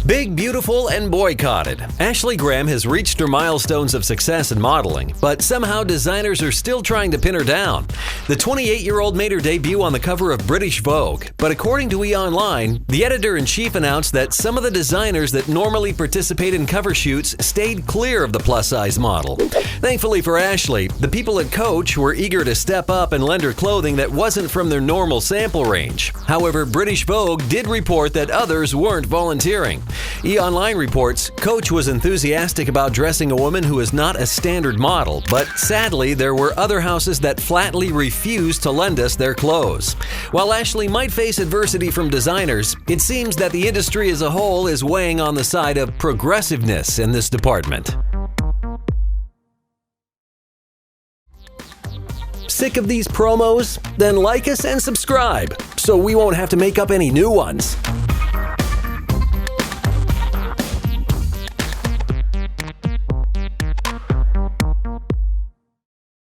Big, beautiful, and boycotted. Ashley Graham has reached her milestones of success in modeling, but somehow designers are still trying to pin her down. The 28-year-old made her debut on the cover of British Vogue, but according to E! the editor-in-chief announced that some of the designers that normally participate in cover shoots stayed clear of the plus-size model. Thankfully for Ashley, the people at Coach were eager to step up and lend her clothing that wasn't from their normal sample range. However, British Vogue did report that others weren't volunteering. E! reports Coach was enthusiastic about dressing a woman who is not a standard model, but sadly there were other houses that flatly refused to lend us their clothes. While Ashley might face adversity from designers, it seems that the industry as a whole is weighing on the side of progressiveness in this department. Sick of these promos? Then like us and subscribe so we won't have to make up any new ones.